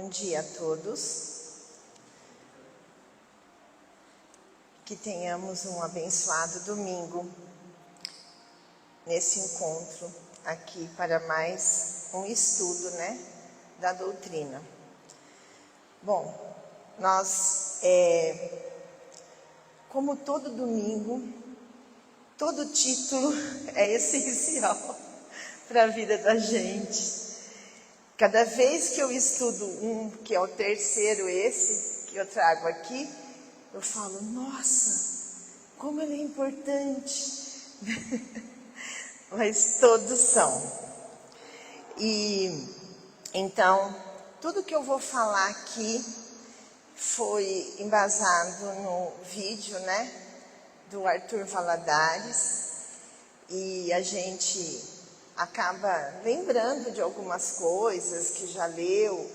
Bom dia a todos. Que tenhamos um abençoado domingo nesse encontro aqui para mais um estudo, da doutrina. Bom, nós, como todo domingo, todo título é essencial para a vida da gente. Cada vez que eu estudo um, que é o terceiro esse, que eu trago aqui, eu falo, nossa, como ele é importante. Mas todos são. E então, tudo que eu vou falar aqui foi embasado no vídeo, do Arthur Valadares. E a gente acaba lembrando de algumas coisas que já leu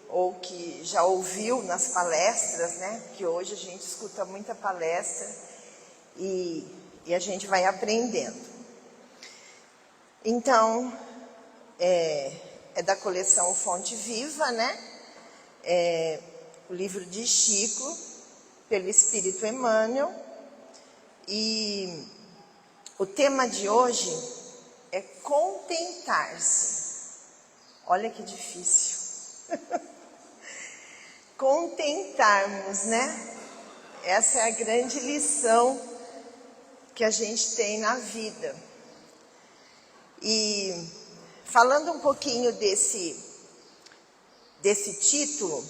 ou que já ouviu nas palestras, que hoje a gente escuta muita palestra e a gente vai aprendendo. Então, é da coleção Fonte Viva, o livro de Chico, pelo Espírito Emmanuel, e o tema de hoje é contentar-se. Olha que difícil. Contentarmos, Essa é a grande lição que a gente tem na vida. E falando um pouquinho desse título,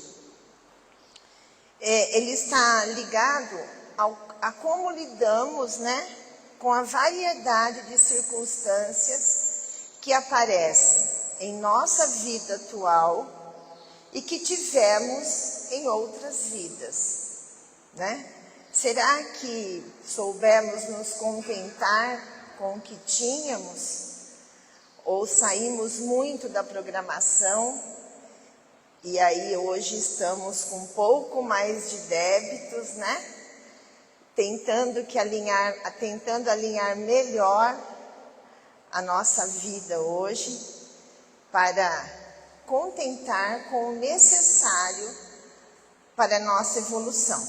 ele está ligado a como lidamos, com a variedade de circunstâncias que aparecem em nossa vida atual e que tivemos em outras vidas, Será que soubemos nos contentar com o que tínhamos? Ou saímos muito da programação e aí hoje estamos com um pouco mais de débitos, tentando alinhar melhor a nossa vida hoje para contentar com o necessário para a nossa evolução.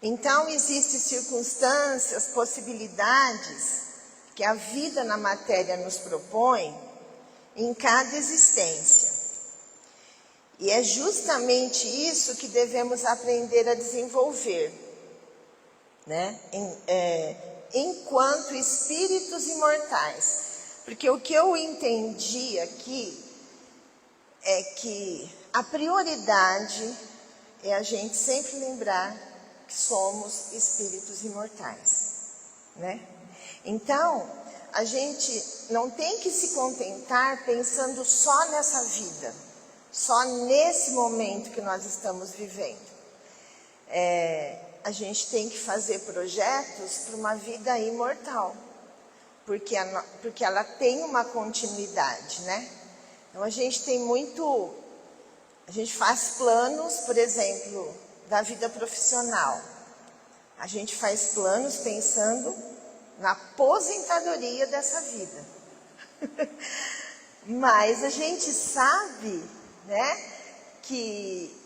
Então, existem circunstâncias, possibilidades que a vida na matéria nos propõe em cada existência. E é justamente isso que devemos aprender a desenvolver, enquanto espíritos imortais. Porque o que eu entendi aqui é que a prioridade é a gente sempre lembrar que somos espíritos imortais, Então, a gente não tem que se contentar pensando só nessa vida, só nesse momento que nós estamos vivendo. A gente tem que fazer projetos para uma vida imortal, porque ela tem uma continuidade, Então a gente faz planos, por exemplo, da vida profissional. A gente faz planos pensando na aposentadoria dessa vida. Mas a gente sabe, que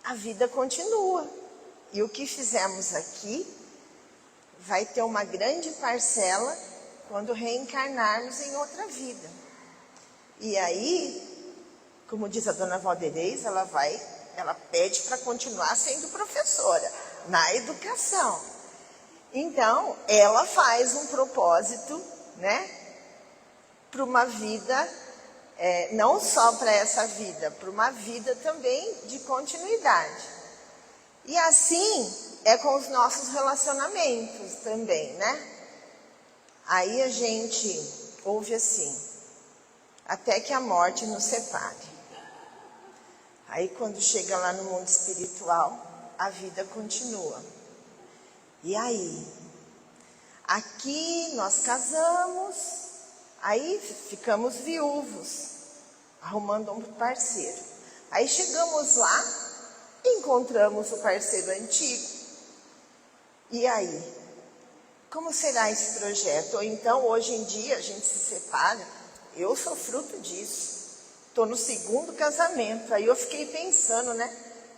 a vida continua. E o que fizemos aqui vai ter uma grande parcela quando reencarnarmos em outra vida. E aí, como diz a dona Valderez, ela pede para continuar sendo professora na educação. Então, ela faz um propósito, para uma vida, não só para essa vida, para uma vida também de continuidade. E assim é com os nossos relacionamentos também, Aí a gente ouve assim, até que a morte nos separe. Aí quando chega lá no mundo espiritual, a vida continua. E aí? Aqui nós casamos, aí ficamos viúvos, arrumando um parceiro. Aí chegamos lá, encontramos o parceiro antigo. E aí? Como será esse projeto? Ou então, hoje em dia, a gente se separa. Eu sou fruto disso. Estou no segundo casamento. Aí eu fiquei pensando, né?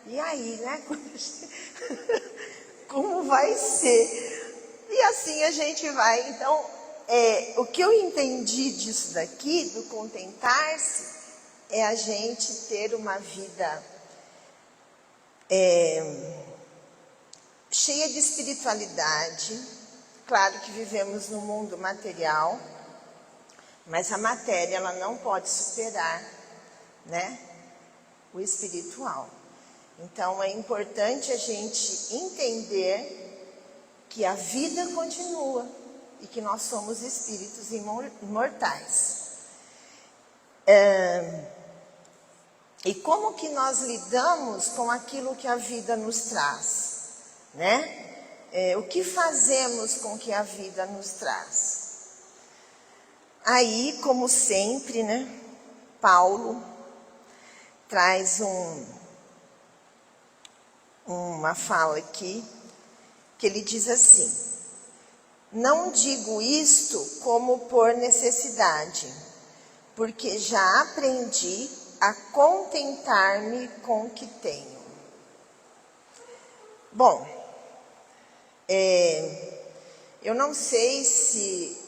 E aí, né? Como vai ser? E assim a gente vai. Então, o que eu entendi disso daqui, do contentar-se, é a gente ter uma vida cheia de espiritualidade. Claro que vivemos no mundo material, mas a matéria ela não pode superar, né, o espiritual. Então é importante a gente entender que a vida continua e que nós somos espíritos imortais. E como que nós lidamos com aquilo que a vida nos traz, né? O que fazemos com o que a vida nos traz? Aí, como sempre, né, Paulo traz uma fala aqui, que ele diz assim: não digo isto como por necessidade, porque já aprendi a contentar-me com o que tenho. Bom, eu não sei se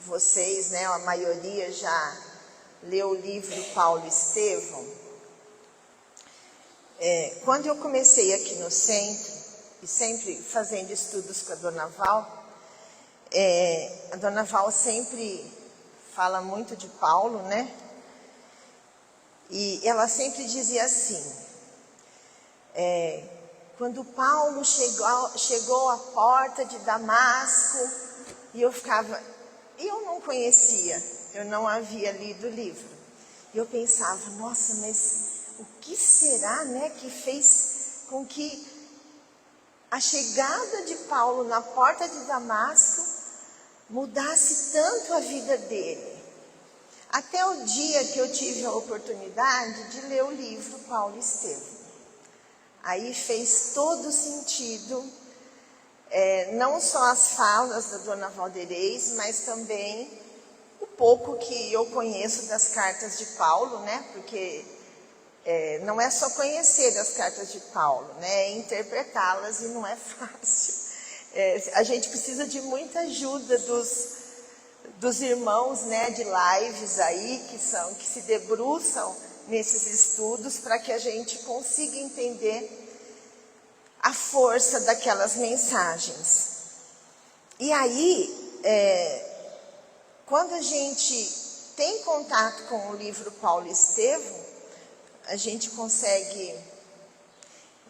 vocês, né, a maioria já leu o livro Paulo Estevão. Quando eu comecei aqui no centro, e sempre fazendo estudos com a Dona Val, a Dona Val sempre fala muito de Paulo, né? E ela sempre dizia assim, quando Paulo chegou à porta de Damasco, e eu não conhecia, eu não havia lido o livro. E eu pensava, nossa, mas o que será, né, que fez com que a chegada de Paulo na porta de Damasco mudasse tanto a vida dele? Até o dia que eu tive a oportunidade de ler o livro Paulo Estevão. Aí fez todo sentido, não só as falas da Dona Valderez, mas também o pouco que eu conheço das cartas de Paulo, né? Porque não é só conhecer as cartas de Paulo, né? É interpretá-las, e não é fácil. A gente precisa de muita ajuda dos irmãos, né, de lives aí, que se debruçam nesses estudos, para que a gente consiga entender a força daquelas mensagens. E aí, quando a gente tem contato com o livro Paulo Estevão, a gente consegue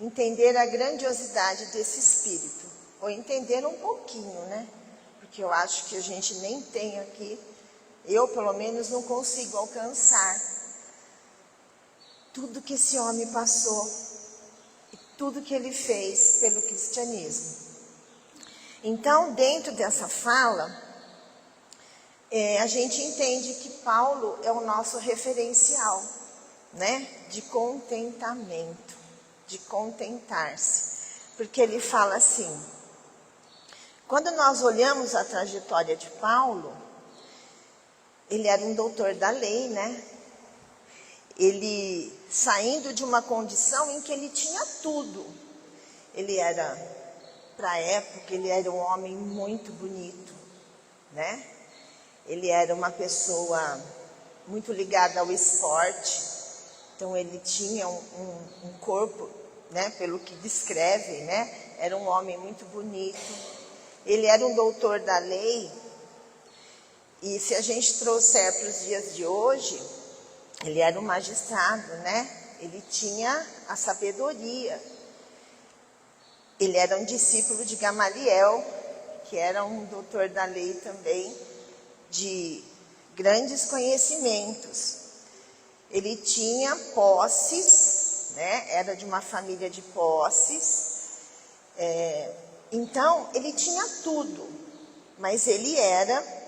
entender a grandiosidade desse espírito, ou entender um pouquinho, né? Porque eu acho que a gente nem tem aqui, eu pelo menos não consigo alcançar tudo que esse homem passou e tudo que ele fez pelo cristianismo. Então, dentro dessa fala, a gente entende que Paulo é o nosso referencial, né, de contentamento, de contentar-se. Porque ele fala assim, quando nós olhamos a trajetória de Paulo, ele era um doutor da lei, né? Ele saindo de uma condição em que ele tinha tudo. Ele era, para a época, ele era um homem muito bonito, né? Ele era uma pessoa muito ligada ao esporte. Então ele tinha um corpo, né, pelo que descrevem, né? Era um homem muito bonito. Ele era um doutor da lei. E se a gente trouxer para os dias de hoje, ele era um magistrado, né? Ele tinha a sabedoria. Ele era um discípulo de Gamaliel, que era um doutor da lei também, de grandes conhecimentos. Ele tinha posses, né? Era de uma família de posses. Então, ele tinha tudo, mas ele era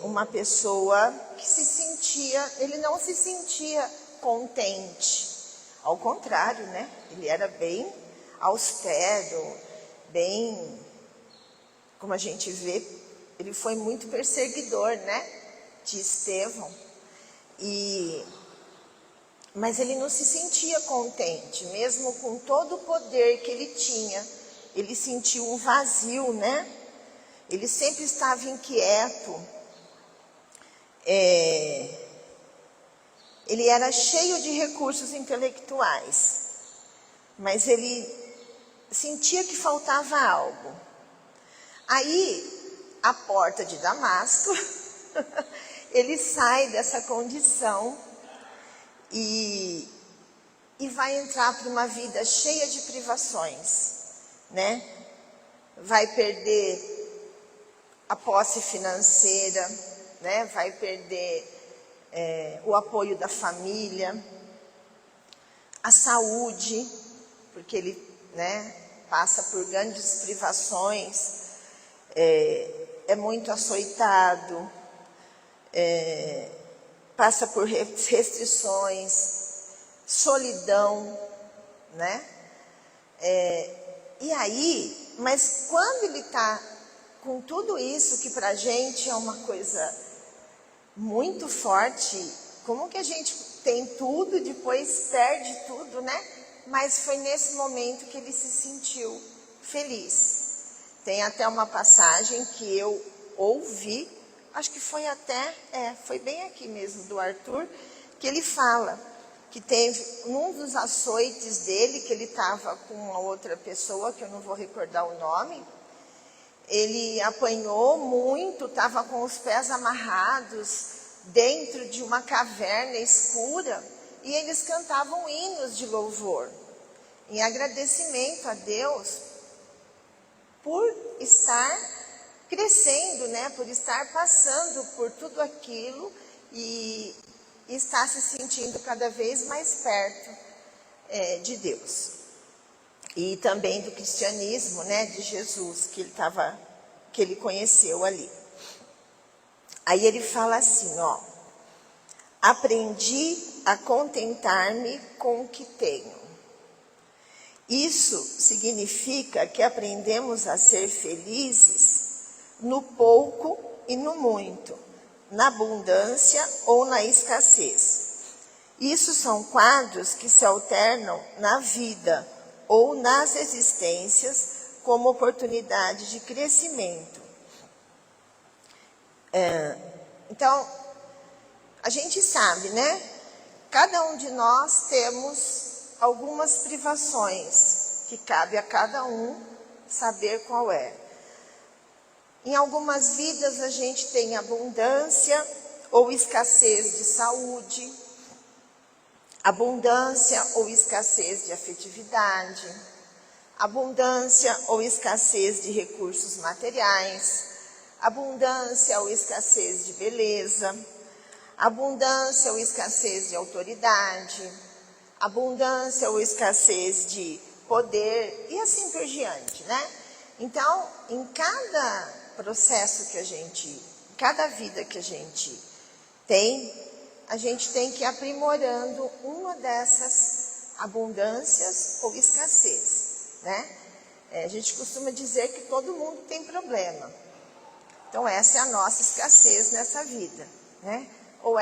uma pessoa que ele não se sentia contente. Ao contrário, né? Ele era bem austero, bem, como a gente vê, ele foi muito perseguidor, né, de Estevão. Mas ele não se sentia contente, mesmo com todo o poder que ele tinha. Ele sentiu um vazio, né? Ele sempre estava inquieto. Ele era cheio de recursos intelectuais, mas ele sentia que faltava algo. Aí, à porta de Damasco, ele sai dessa condição e vai entrar para uma vida cheia de privações, né? Vai perder a posse financeira, né? Vai perder o apoio da família, a saúde, porque ele, né, passa por grandes privações, é muito açoitado, passa por restrições, solidão, né? E aí, mas quando ele está com tudo isso, que para a gente é uma coisa muito forte, como que a gente tem tudo, depois perde tudo, né? Mas foi nesse momento que ele se sentiu feliz. Tem até uma passagem que eu ouvi, acho que foi foi bem aqui mesmo, do Arthur, que ele fala que teve num dos açoites dele, que ele estava com uma outra pessoa, que eu não vou recordar o nome, ele apanhou muito, estava com os pés amarrados dentro de uma caverna escura, e eles cantavam hinos de louvor, em agradecimento a Deus por estar crescendo, né? Por estar passando por tudo aquilo e estar se sentindo cada vez mais perto de Deus. E também do cristianismo, né? De Jesus, que ele conheceu ali. Aí ele fala assim, ó: aprendi a contentar-me com o que tenho. Isso significa que aprendemos a ser felizes no pouco e no muito, na abundância ou na escassez. Isso são quadros que se alternam na vida ou nas existências como oportunidade de crescimento. Então, a gente sabe, né? Cada um de nós temos algumas privações que cabe a cada um saber qual é. Em algumas vidas a gente tem abundância ou escassez de saúde, abundância ou escassez de afetividade, abundância ou escassez de recursos materiais, abundância ou escassez de beleza, abundância ou escassez de autoridade, abundância ou escassez de poder e assim por diante, né? Então, em cada processo cada vida que a gente tem que ir aprimorando uma dessas abundâncias ou escassez, né? A gente costuma dizer que todo mundo tem problema. Então, essa é a nossa escassez nessa vida, né? Ou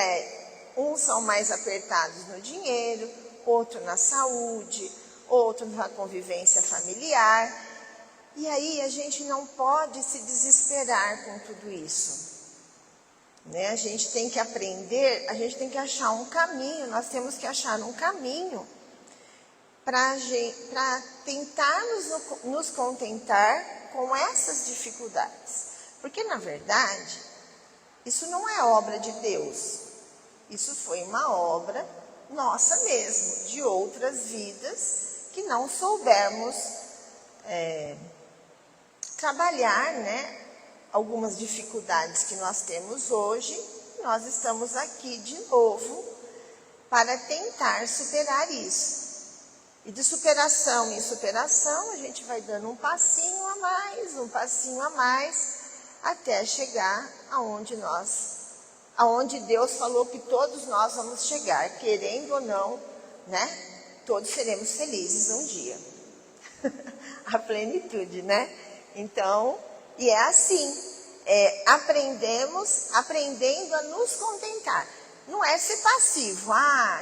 uns são mais apertados no dinheiro, outro na saúde, outro na convivência familiar. E aí a gente não pode se desesperar com tudo isso, né? A gente tem que aprender, a gente tem que achar um caminho, nós temos que achar um caminho para tentar nos contentar com essas dificuldades. Porque, na verdade, isso não é obra de Deus, isso foi uma obra nossa mesmo, de outras vidas que não soubermos trabalhar, né, algumas dificuldades que nós temos hoje. Nós estamos aqui de novo para tentar superar isso. E de superação em superação, a gente vai dando um passinho a mais, até chegar aonde Deus falou que todos nós vamos chegar, querendo ou não, né? Todos seremos felizes um dia. A plenitude, né? Então, e é assim, aprendendo a nos contentar. não é ser passivo.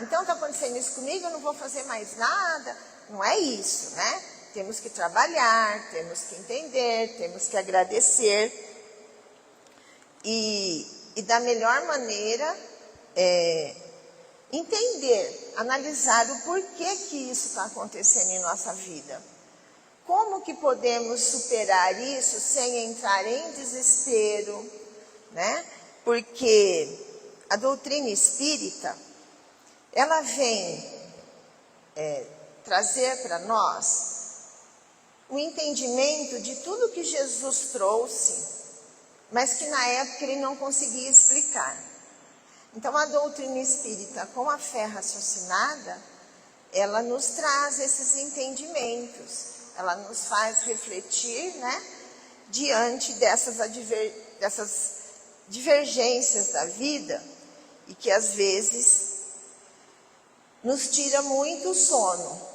Então está acontecendo isso comigo, eu não vou fazer mais nada. Não é isso, né? Temos que trabalhar, temos que entender, temos que agradecer. E da melhor maneira, entender, analisar o porquê que isso está acontecendo em nossa vida. Como que podemos superar isso sem entrar em desespero, né? Porque a doutrina espírita, ela vem trazer para nós o entendimento de tudo que Jesus trouxe, mas que na época ele não conseguia explicar. Então a doutrina espírita, com a fé raciocinada, ela nos traz esses entendimentos, ela nos faz refletir, né, diante dessas divergências da vida e que às vezes nos tira muito sono.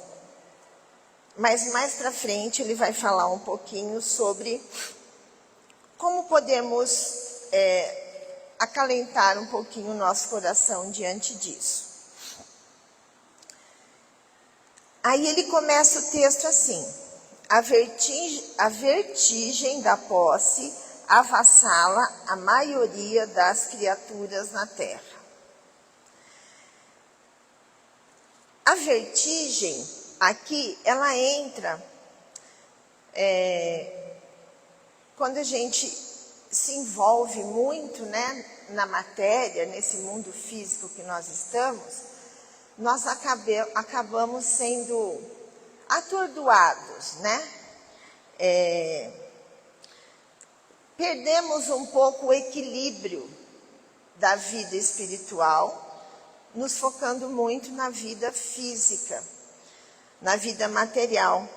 Mas mais para frente ele vai falar um pouquinho sobre como podemos acalentar um pouquinho o nosso coração diante disso. Aí ele começa o texto assim: a vertigem da posse avassala a maioria das criaturas na terra. A vertigem aqui, ela entra quando a gente se envolve muito, né, na matéria, nesse mundo físico que nós estamos, nós acabamos sendo atordoados, né? Perdemos um pouco o equilíbrio da vida espiritual, nos focando muito na vida física, na vida material,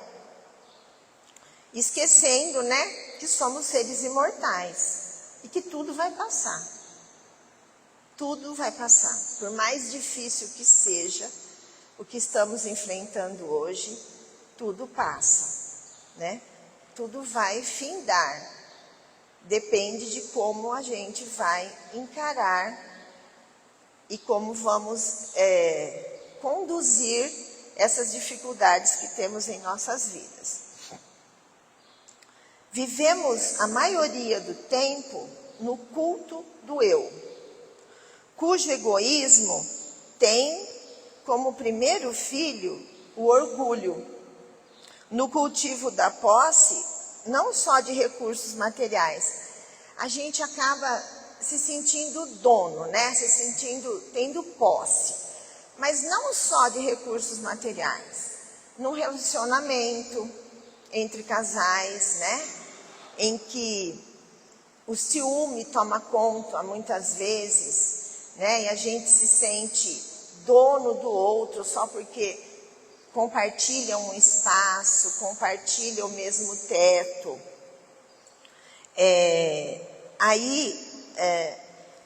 esquecendo, né, que somos seres imortais e que tudo vai passar. Tudo vai passar. Por mais difícil que seja o que estamos enfrentando hoje, tudo passa, né? Tudo vai findar. Depende de como a gente vai encarar e como vamos conduzir essas dificuldades que temos em nossas vidas. Vivemos a maioria do tempo no culto do eu, cujo egoísmo tem como primeiro filho o orgulho, no cultivo da posse, não só de recursos materiais. A gente acaba se sentindo dono, né? Tendo posse, mas não só de recursos materiais, no relacionamento entre casais, né? Em que o ciúme toma conta muitas vezes, né? E a gente se sente dono do outro só porque compartilham um espaço, compartilham o mesmo teto.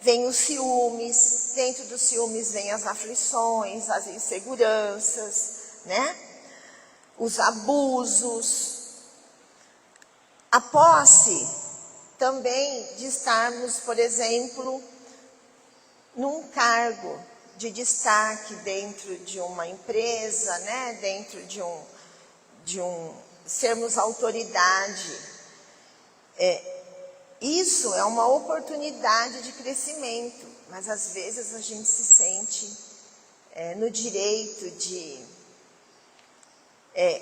Vem os ciúmes, dentro dos ciúmes vem as aflições, as inseguranças, né? Os abusos. A posse também de estarmos, por exemplo, num cargo de destaque dentro de uma empresa, né? Dentro de sermos autoridade. Isso é uma oportunidade de crescimento, mas às vezes a gente se sente no direito de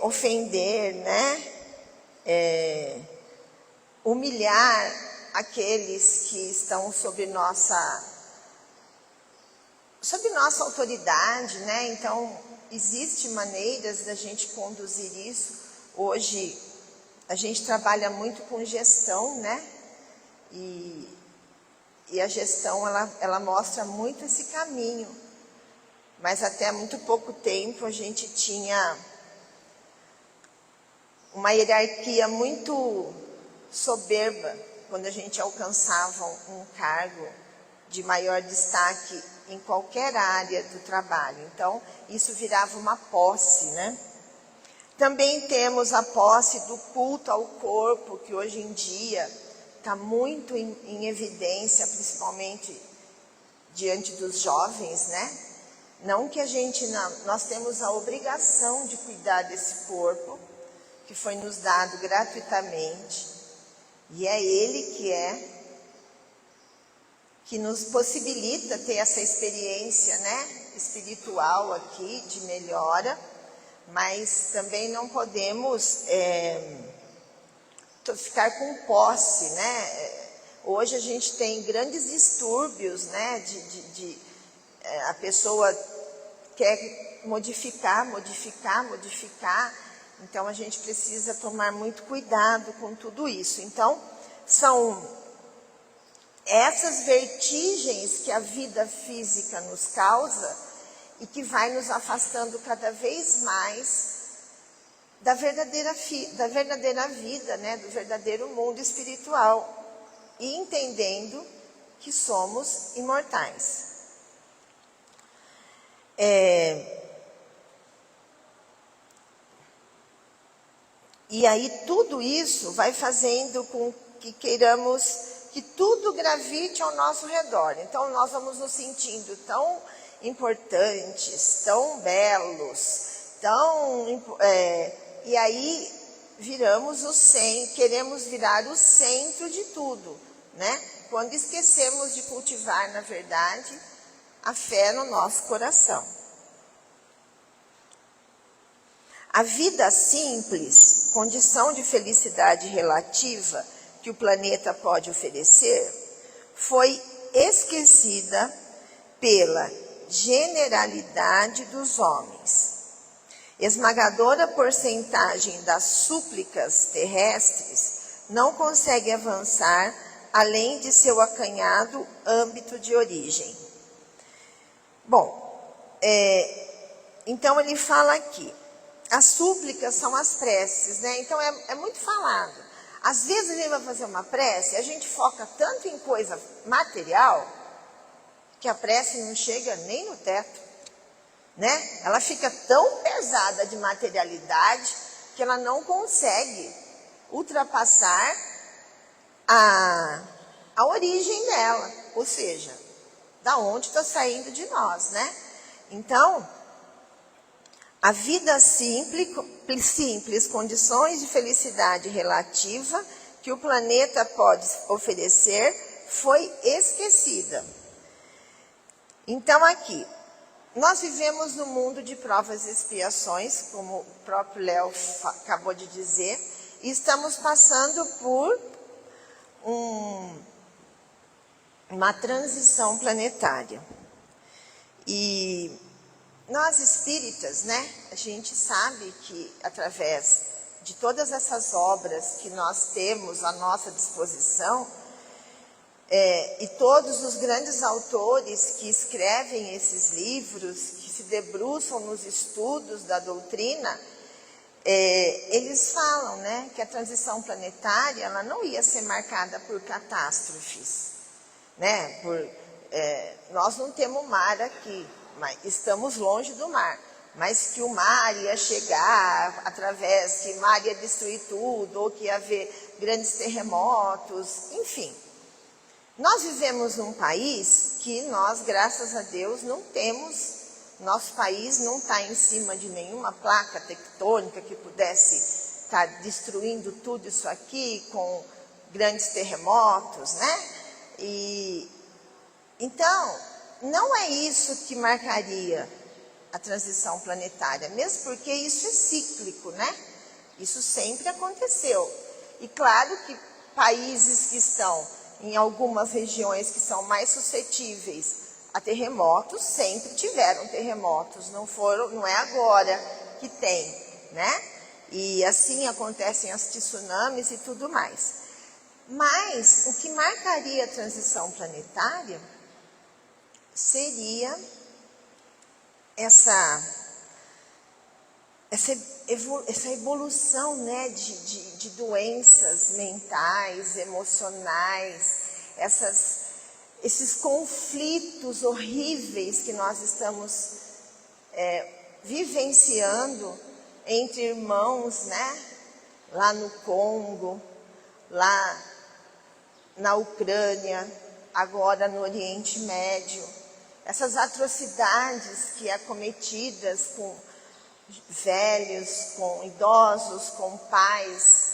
ofender, né? Humilhar aqueles que estão sob nossa autoridade, né? Então, existem maneiras da gente conduzir isso. Hoje, a gente trabalha muito com gestão, né? E a gestão, ela mostra muito esse caminho. Mas até há muito pouco tempo, a gente tinha uma hierarquia muito soberba quando a gente alcançava um cargo de maior destaque em qualquer área do trabalho. Então, isso virava uma posse, né? Também temos a posse do culto ao corpo, que hoje em dia está muito em evidência, principalmente diante dos jovens, né? Não que a gente não, nós temos a obrigação de cuidar desse corpo que foi nos dado gratuitamente, e é Ele que nos possibilita ter essa experiência, né, espiritual aqui de melhora, mas também não podemos ficar com posse, né? Hoje a gente tem grandes distúrbios, né, a pessoa quer modificar, então a gente precisa tomar muito cuidado com tudo isso. Então, são essas vertigens que a vida física nos causa e que vai nos afastando cada vez mais da verdadeira vida, né, do verdadeiro mundo espiritual, e entendendo que somos imortais. E aí tudo isso vai fazendo com que queiramos que tudo gravite ao nosso redor. Então nós vamos nos sentindo tão importantes, tão belos, e aí queremos virar o centro de tudo, né? Quando esquecemos de cultivar, na verdade, a fé no nosso coração. A vida simples, condição de felicidade relativa que o planeta pode oferecer, foi esquecida pela generalidade dos homens. Esmagadora porcentagem das súplicas terrestres não consegue avançar além de seu acanhado âmbito de origem. Bom, então ele fala aqui, as súplicas são as preces, né? Então é muito falado. Às vezes a gente vai fazer uma prece, a gente foca tanto em coisa material, que a prece não chega nem no teto, né? Ela fica tão pesada de materialidade que ela não consegue ultrapassar a origem dela, ou seja, da onde está saindo de nós, né? Então, a vida simples, condições de felicidade relativa que o planeta pode oferecer, foi esquecida. Então aqui, nós vivemos num mundo de provas e expiações, como o próprio Léo acabou de dizer, e estamos passando por uma transição planetária. E nós espíritas, né, a gente sabe que através de todas essas obras que nós temos à nossa disposição, e todos os grandes autores que escrevem esses livros, que se debruçam nos estudos da doutrina, eles falam, né, que a transição planetária ela não ia ser marcada por catástrofes, né? Nós não temos mar aqui, mas estamos longe do mar, mas que o mar ia chegar que o mar ia destruir tudo, ou que ia haver grandes terremotos, enfim. Nós vivemos num país que nós, graças a Deus, não temos, nosso país não está em cima de nenhuma placa tectônica que pudesse estar destruindo tudo isso aqui com grandes terremotos, né? Então, não é isso que marcaria a transição planetária, mesmo porque isso é cíclico, né? Isso sempre aconteceu. E claro que países que estão em algumas regiões que são mais suscetíveis a terremotos, sempre tiveram terremotos, não é agora que tem, né? E assim acontecem as tsunamis e tudo mais. Mas o que marcaria a transição planetária seria essa evolução, né, de doenças mentais, emocionais, esses conflitos horríveis que nós estamos vivenciando entre irmãos, né, lá no Congo, lá na Ucrânia, agora no Oriente Médio. essas atrocidades que é cometidas com velhos, com idosos, com pais,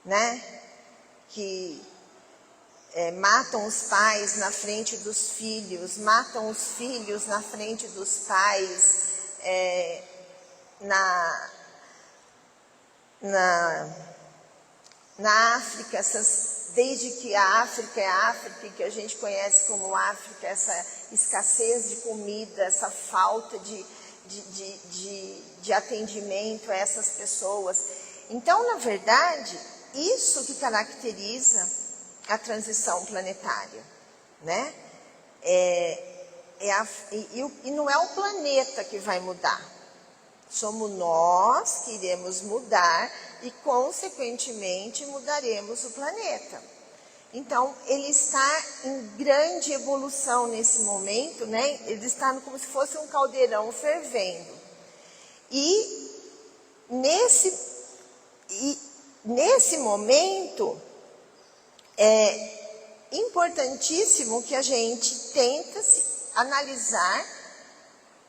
né? Que matam os pais na frente dos filhos, matam os filhos na frente dos pais, na África, desde que a África é a África, que a gente conhece como África, essa escassez de comida, essa falta de atendimento a essas pessoas. Então, na verdade, isso que caracteriza a transição planetária, né? E não é o planeta que vai mudar. Somos nós que iremos mudar e, consequentemente, mudaremos o planeta. Então, ele está em grande evolução nesse momento, né? Ele está como se fosse um caldeirão fervendo. E nesse momento, é importantíssimo que a gente tente analisar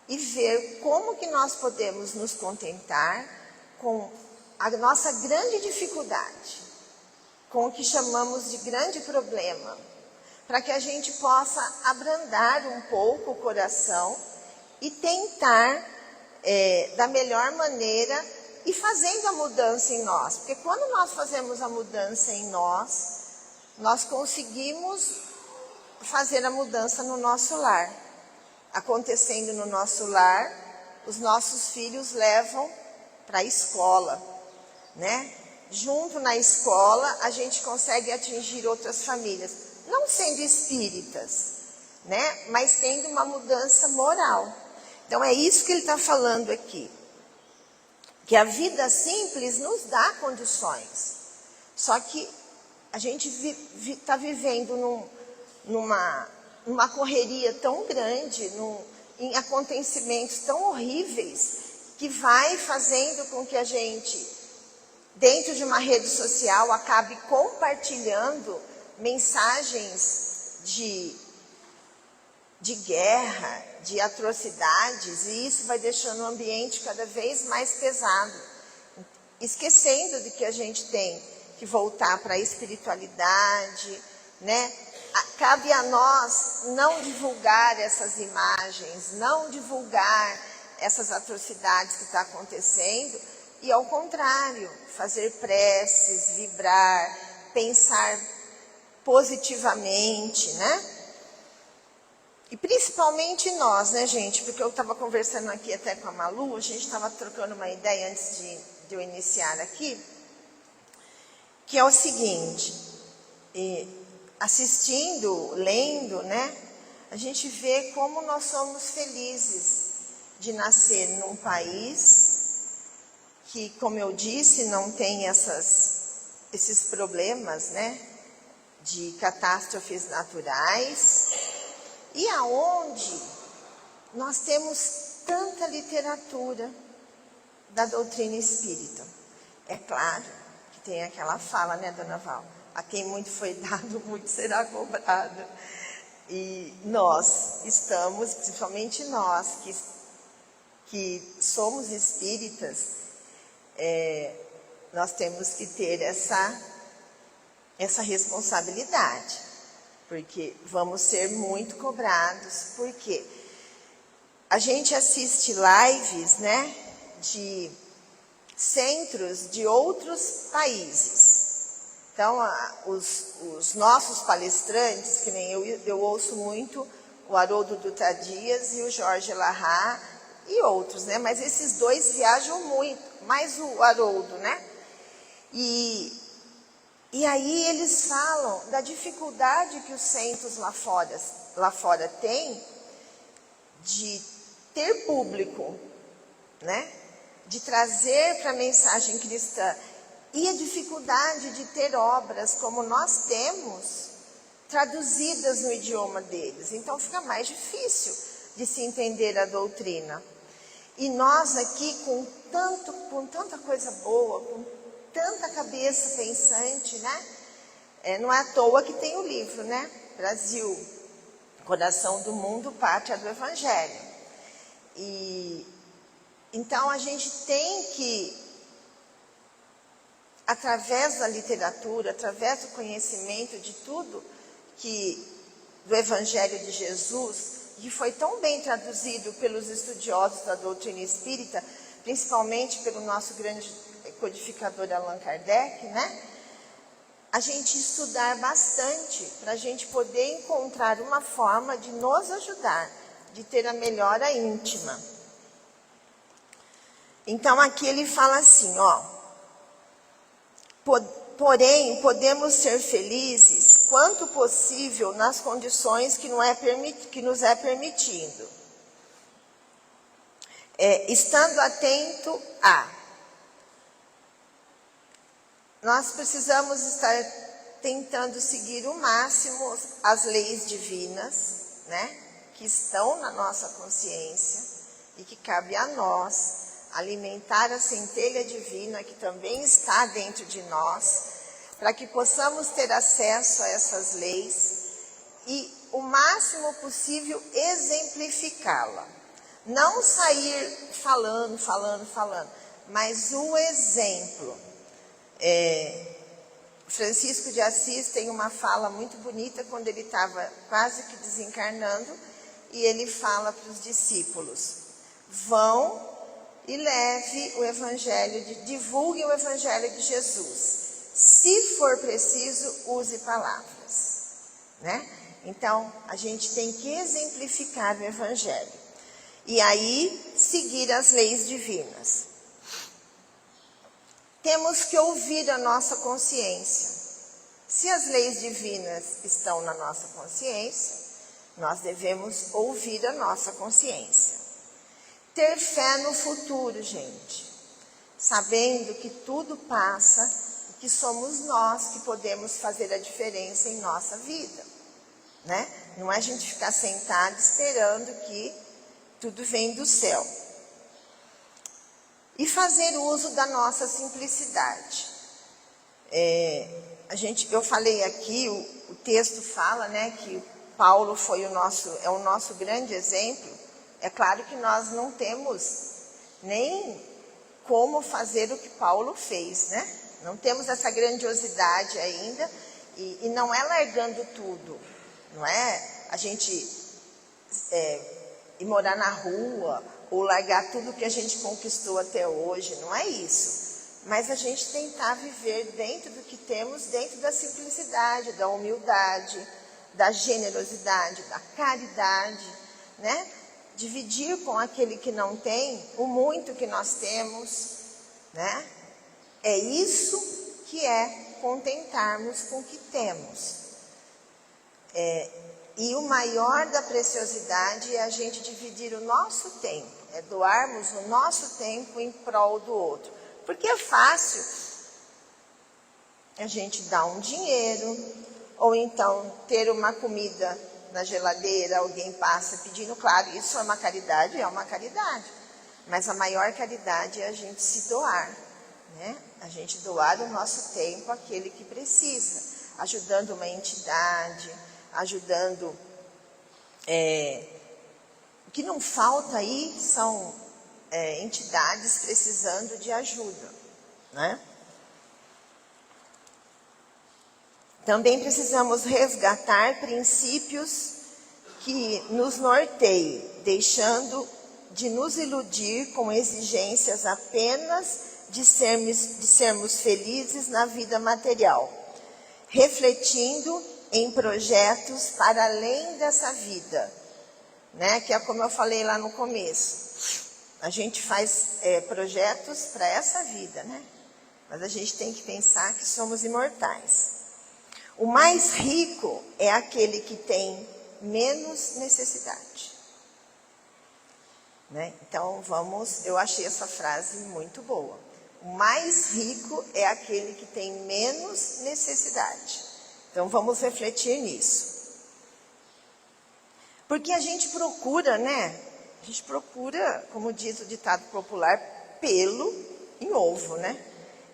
e ver como que nós podemos nos contentar com a nossa grande dificuldade, com o que chamamos de grande problema, para que a gente possa abrandar um pouco o coração e tentar, da melhor maneira, ir fazendo a mudança em nós. Porque quando nós fazemos a mudança em nós conseguimos fazer a mudança no nosso lar. Acontecendo no nosso lar, os nossos filhos levam para a escola, né? Junto na escola, a gente consegue atingir outras famílias, não sendo espíritas, né? Mas tendo uma mudança moral. Então, é isso que ele está falando aqui. Que a vida simples nos dá condições. Só que a gente está vivendo numa correria tão grande, em acontecimentos tão horríveis, que vai fazendo com que a gente, dentro de uma rede social, acabe compartilhando mensagens de guerra, de atrocidades, e isso vai deixando o ambiente cada vez mais pesado, esquecendo de que a gente tem que voltar para a espiritualidade, né? Cabe a nós não divulgar essas imagens, não divulgar essas atrocidades que estão acontecendo, e ao contrário, fazer preces, vibrar, pensar positivamente, né? E principalmente nós, né, gente? Porque eu estava conversando aqui até com a Malu, a gente estava trocando uma ideia antes de eu iniciar aqui, que é o seguinte, assistindo, lendo, né, a gente vê como nós somos felizes de nascer num país que, como eu disse, não tem esses problemas, né, de catástrofes naturais, e aonde nós temos tanta literatura da doutrina espírita. É claro que tem aquela fala, né, Dona Val? A quem muito foi dado, muito será cobrado. E nós estamos, principalmente nós que somos espíritas, nós temos que ter essa responsabilidade. Porque vamos ser muito cobrados, porque a gente assiste lives, né, de centros de outros países. Então, os nossos palestrantes, que nem eu ouço muito o Haroldo Dutra Dias e o Jorge Larra e outros, né, mas esses dois viajam muito, mais o Haroldo, né, e aí eles falam da dificuldade que os centros lá fora têm de ter público, né? De trazer para a mensagem cristã. E a dificuldade de ter obras como nós temos, traduzidas no idioma deles. Então fica mais difícil de se entender a doutrina. E nós aqui, com tanta coisa boa, com tanta cabeça pensante, né? Não é à toa que tem o livro, né? Brasil Coração do mundo, pátria do Evangelho. E então a gente tem que, através da literatura, através do conhecimento de tudo do Evangelho de Jesus, que foi tão bem traduzido pelos estudiosos da doutrina espírita, principalmente pelo nosso grande codificador Allan Kardec, né? A gente estudar bastante para a gente poder encontrar uma forma de nos ajudar, de ter a melhora íntima. Então aqui ele fala assim, ó: porém podemos ser felizes quanto possível nas condições que nos é permitido, estando atento a. Nós precisamos estar tentando seguir o máximo as leis divinas, né, que estão na nossa consciência e que cabe a nós alimentar a centelha divina que também está dentro de nós, para que possamos ter acesso a essas leis e o máximo possível exemplificá-la. Não sair falando, mas o exemplo. Francisco de Assis tem uma fala muito bonita quando ele estava quase que desencarnando, e ele fala para os discípulos: vão e leve o Evangelho, divulgue o Evangelho de Jesus. Se for preciso, use palavras, né? Então, a gente tem que exemplificar o Evangelho. E aí, seguir as leis divinas. Temos que ouvir a nossa consciência. Se as leis divinas estão na nossa consciência, nós devemos ouvir a nossa consciência. Ter fé no futuro, gente. Sabendo que tudo passa e que somos nós que podemos fazer a diferença em nossa vida, né? Não é a gente ficar sentado esperando que tudo vem do céu. E fazer uso da nossa simplicidade. Eu falei aqui, o texto fala, né, que Paulo é o nosso grande exemplo. É claro que nós não temos nem como fazer o que Paulo fez, né? Não temos essa grandiosidade ainda, e não é largando tudo, não é a gente ir morar na rua, ou largar tudo que a gente conquistou até hoje, não é isso. Mas a gente tentar viver dentro do que temos, dentro da simplicidade, da humildade, da generosidade, da caridade, né? Dividir com aquele que não tem o muito que nós temos, né? É isso que é contentarmos com o que temos. E o maior da preciosidade é a gente dividir o nosso tempo, é doarmos o nosso tempo em prol do outro. Porque é fácil a gente dar um dinheiro, ou então ter uma comida na geladeira, alguém passa pedindo. Claro, isso é uma caridade, mas a maior caridade é a gente se doar, né? A gente doar o nosso tempo àquele que precisa, ajudando uma entidade, ajudando. O que não falta aí são entidades precisando de ajuda, né? Também precisamos resgatar princípios que nos norteiem, deixando de nos iludir com exigências apenas de sermos felizes na vida material, refletindo em projetos para além dessa vida, né? Que é como eu falei lá no começo. A gente faz projetos para essa vida, né? Mas a gente tem que pensar que somos imortais. O mais rico é aquele que tem menos necessidade, né? Então eu achei essa frase muito boa. O mais rico é aquele que tem menos necessidade. Então vamos refletir nisso. Porque a gente procura, né? A gente procura, como diz o ditado popular, pelo em ovo, né?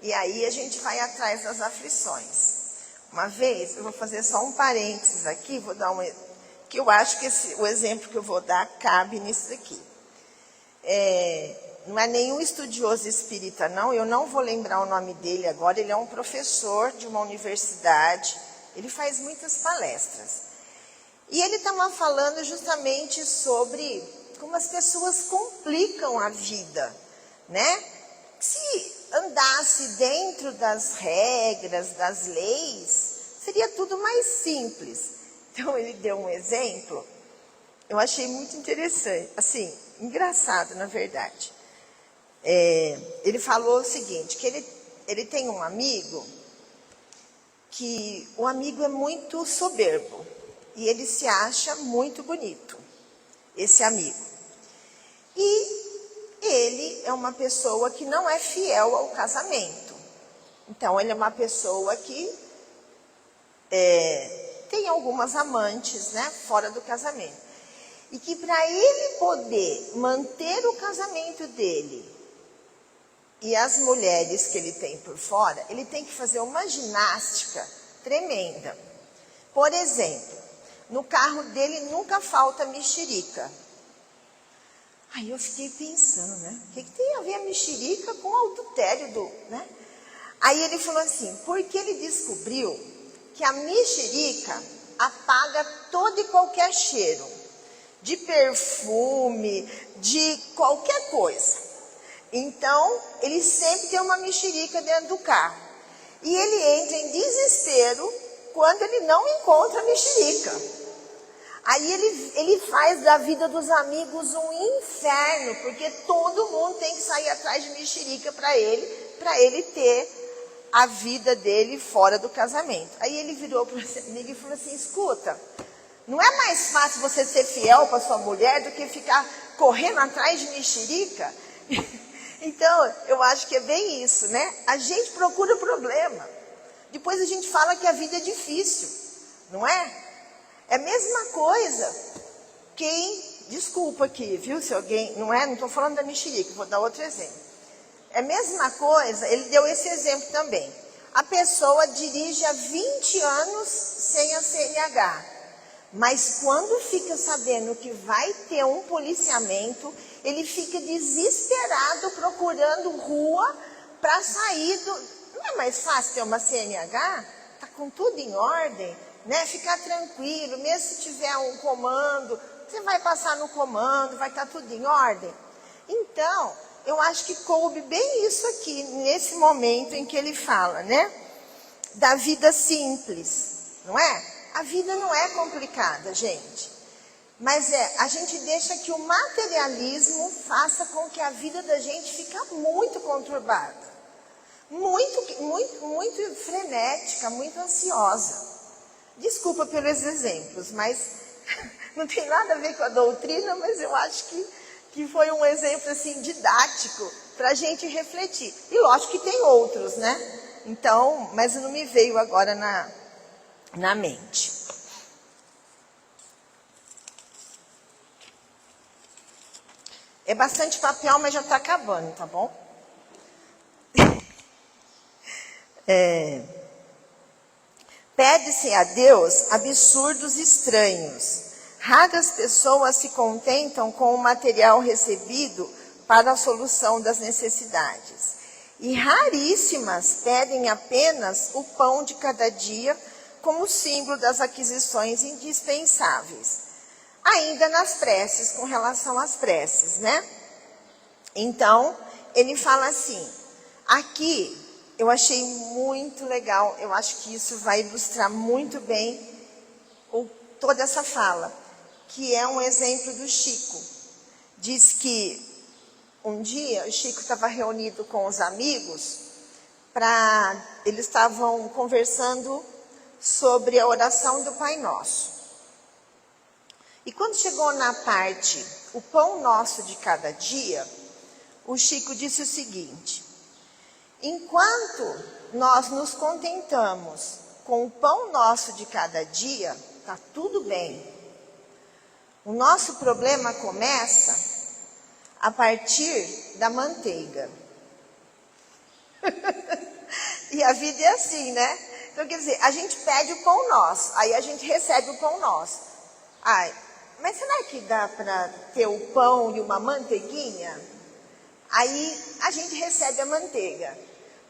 E aí a gente vai atrás das aflições. Uma vez, eu vou fazer só um parênteses aqui, que eu acho que o exemplo que eu vou dar cabe nisso aqui. Não é nenhum estudioso espírita, não. Eu não vou lembrar o nome dele agora. Ele é um professor de uma universidade. Ele faz muitas palestras. E ele estava falando justamente sobre como as pessoas complicam a vida, né? Se andasse dentro das regras, das leis, seria tudo mais simples. Então ele deu um exemplo, eu achei muito interessante, assim, engraçado na verdade. Ele falou o seguinte, que ele tem um amigo, que o amigo é muito soberbo, e ele se acha muito bonito, esse amigo. E ele é uma pessoa que não é fiel ao casamento. Então, ele é uma pessoa que tem algumas amantes, né, fora do casamento. E que para ele poder manter o casamento dele e as mulheres que ele tem por fora, ele tem que fazer uma ginástica tremenda. Por exemplo, no carro dele nunca falta mexerica. Aí eu fiquei pensando, né? O que tem a ver a mexerica com o adultério né? Aí ele falou assim, porque ele descobriu que a mexerica apaga todo e qualquer cheiro, de perfume, de qualquer coisa. Então, ele sempre tem uma mexerica dentro do carro. E ele entra em desespero quando ele não encontra a mexerica. Aí ele faz da vida dos amigos um inferno, porque todo mundo tem que sair atrás de mexerica para ele ter a vida dele fora do casamento. Aí ele virou para o amigo e falou assim, escuta, não é mais fácil você ser fiel para sua mulher do que ficar correndo atrás de mexerica? Então, eu acho que é bem isso, né? A gente procura o problema. Depois a gente fala que a vida é difícil, não é? É a mesma coisa. Desculpa aqui, viu? Se alguém... Não estou falando da mexerica, vou dar outro exemplo. É a mesma coisa, ele deu esse exemplo também. A pessoa dirige há 20 anos sem a CNH. Mas quando fica sabendo que vai ter um policiamento, ele fica desesperado procurando rua para sair do... Não é mais fácil ter uma CNH? Está com tudo em ordem, né? Ficar tranquilo, mesmo se tiver um comando, você vai passar no comando, vai estar tudo em ordem. Então, eu acho que coube bem isso aqui, nesse momento em que ele fala, né? Da vida simples, não é? A vida não é complicada, gente. Mas a gente deixa que o materialismo faça com que a vida da gente fique muito conturbada. Muito frenética, muito ansiosa. Desculpa pelos exemplos, mas não tem nada a ver com a doutrina, mas eu acho que foi um exemplo assim didático para a gente refletir. E lógico que tem outros, né? Então, mas não me veio agora na mente. É bastante papel, mas já está acabando, tá bom? Pede-se a Deus absurdos estranhos. Raras pessoas se contentam com o material recebido para a solução das necessidades. E raríssimas pedem apenas o pão de cada dia como símbolo das aquisições indispensáveis. Ainda nas preces, com relação às preces, né? Então, ele fala assim, aqui eu achei muito legal, eu acho que isso vai ilustrar muito bem toda essa fala, que é um exemplo do Chico. Diz que um dia o Chico estava reunido com os amigos, eles estavam conversando sobre a oração do Pai Nosso. E quando chegou na parte, o pão nosso de cada dia, o Chico disse o seguinte, enquanto nós nos contentamos com o pão nosso de cada dia, está tudo bem. O nosso problema começa a partir da manteiga. E a vida é assim, né? Então, quer dizer, a gente pede o pão nosso, aí a gente recebe o pão nosso. Ai, mas será que dá para ter o pão e uma manteiguinha? Aí a gente recebe a manteiga.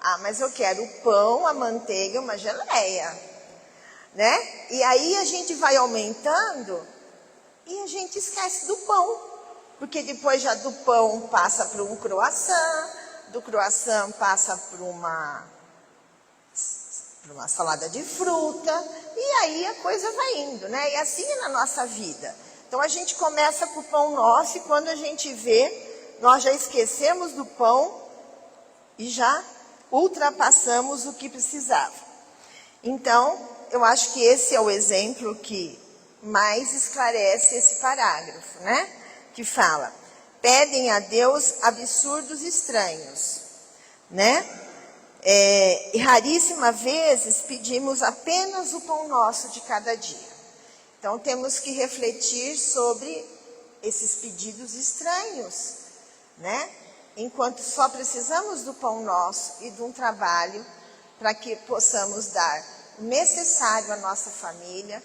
Ah, mas eu quero o pão, a manteiga e uma geleia, né? E aí a gente vai aumentando e a gente esquece do pão. Porque depois já do pão passa para um croissant, do croissant passa para uma salada de fruta, e aí a coisa vai indo, né? E assim é na nossa vida. Então a gente começa com o pão nosso e quando a gente vê, nós já esquecemos do pão e já ultrapassamos o que precisava. Então, eu acho que esse é o exemplo que mais esclarece esse parágrafo, né? Que fala, pedem a Deus absurdos estranhos, né? E raríssimas vezes pedimos apenas o pão nosso de cada dia. Então temos que refletir sobre esses pedidos estranhos, né? Enquanto só precisamos do pão nosso e de um trabalho para que possamos dar o necessário à nossa família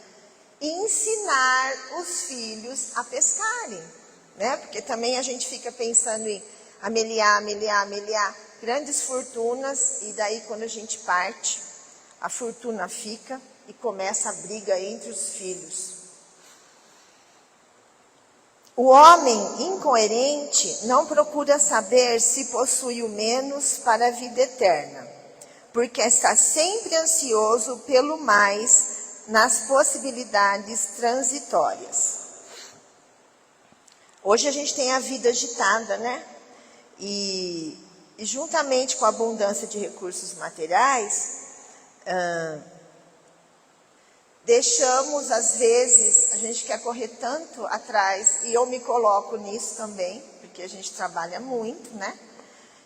e ensinar os filhos a pescarem, né? Porque também a gente fica pensando em ameliar grandes fortunas e daí quando a gente parte, a fortuna fica e começa a briga entre os filhos. O homem incoerente não procura saber se possui o menos para a vida eterna, porque está sempre ansioso pelo mais nas possibilidades transitórias. Hoje a gente tem a vida agitada, né? E juntamente com a abundância de recursos materiais, deixamos, às vezes, a gente quer correr tanto atrás, e eu me coloco nisso também, porque a gente trabalha muito, né?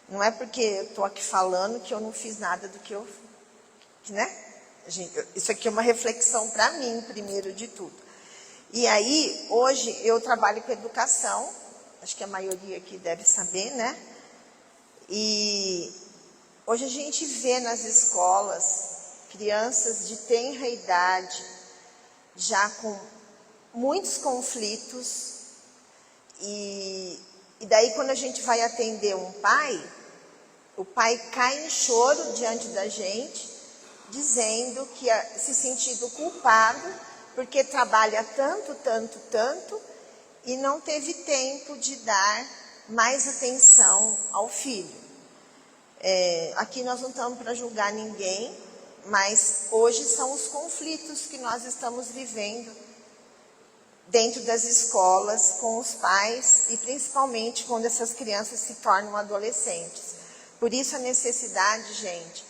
Não é porque eu estou aqui falando que eu não fiz nada do que eu, né? Isso aqui é uma reflexão para mim, primeiro de tudo. E aí, hoje, eu trabalho com educação, acho que a maioria aqui deve saber, né? E hoje a gente vê nas escolas crianças de tenra idade, já com muitos conflitos, e daí quando a gente vai atender um pai, o pai cai em choro diante da gente, dizendo que se sentindo culpado, porque trabalha tanto, e não teve tempo de dar mais atenção ao filho. Aqui nós não estamos para julgar ninguém, mas hoje são os conflitos que nós estamos vivendo dentro das escolas, com os pais e principalmente quando essas crianças se tornam adolescentes. Por isso a necessidade, gente,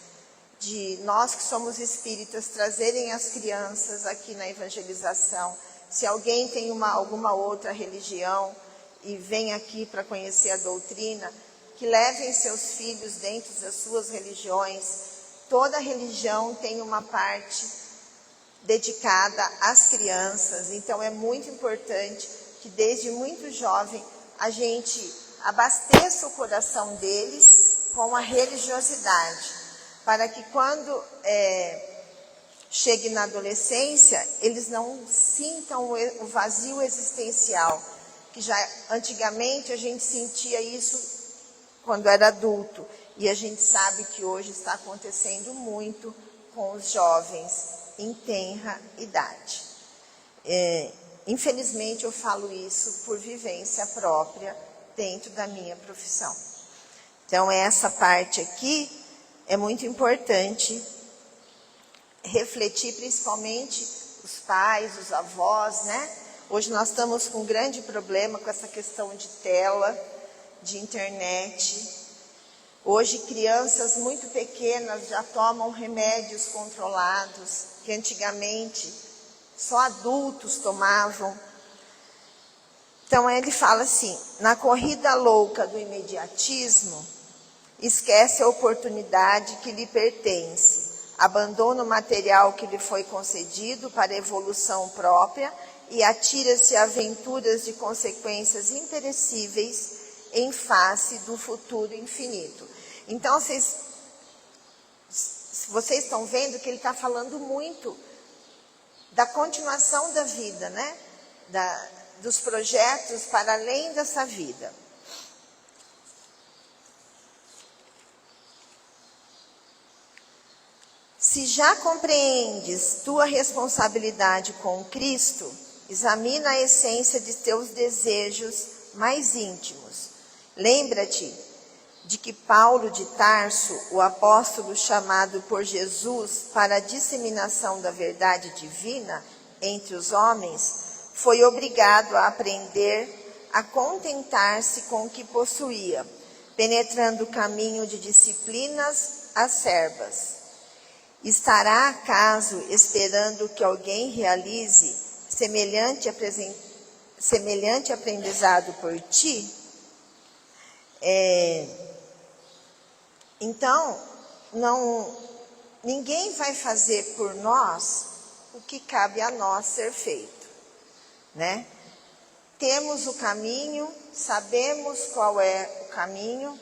de nós que somos espíritas trazerem as crianças aqui na evangelização. Se alguém tem alguma outra religião e vem aqui para conhecer a doutrina, que levem seus filhos dentro das suas religiões. Toda religião tem uma parte dedicada às crianças, então é muito importante que desde muito jovem a gente abasteça o coração deles com a religiosidade, para que quando chegue na adolescência, eles não sintam o vazio existencial, que já antigamente a gente sentia isso quando era adulto, e a gente sabe que hoje está acontecendo muito com os jovens em tenra idade. Infelizmente eu falo isso por vivência própria dentro da minha profissão. Então essa parte aqui é muito importante refletir, principalmente os pais, os avós, né? Hoje nós estamos com um grande problema com essa questão de tela, de internet. Hoje crianças muito pequenas já tomam remédios controlados, que antigamente só adultos tomavam. Então ele fala assim, na corrida louca do imediatismo, esquece a oportunidade que lhe pertence, abandona o material que lhe foi concedido para a evolução própria e atira-se a aventuras de consequências imperecíveis em face do futuro infinito. Então, vocês estão vendo que ele está falando muito da continuação da vida, né? dos projetos para além dessa vida. Se já compreendes tua responsabilidade com Cristo, examina a essência de teus desejos mais íntimos. Lembra-te de que Paulo de Tarso, o apóstolo chamado por Jesus para a disseminação da verdade divina entre os homens, foi obrigado a aprender a contentar-se com o que possuía, penetrando o caminho de disciplinas acerbas. Estará acaso esperando que alguém realize semelhante aprendizado por ti? Então, ninguém vai fazer por nós o que cabe a nós ser feito, né? Temos o caminho, sabemos qual é o caminho,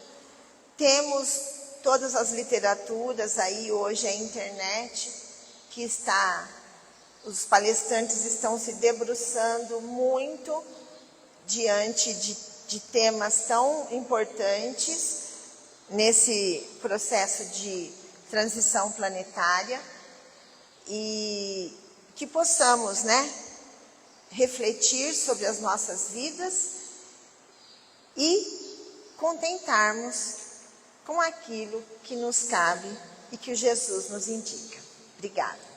temos todas as literaturas aí, hoje a internet, os palestrantes estão se debruçando muito diante de temas tão importantes nesse processo de transição planetária, e que possamos, né, refletir sobre as nossas vidas e contentarmos com aquilo que nos cabe e que o Jesus nos indica. Obrigada.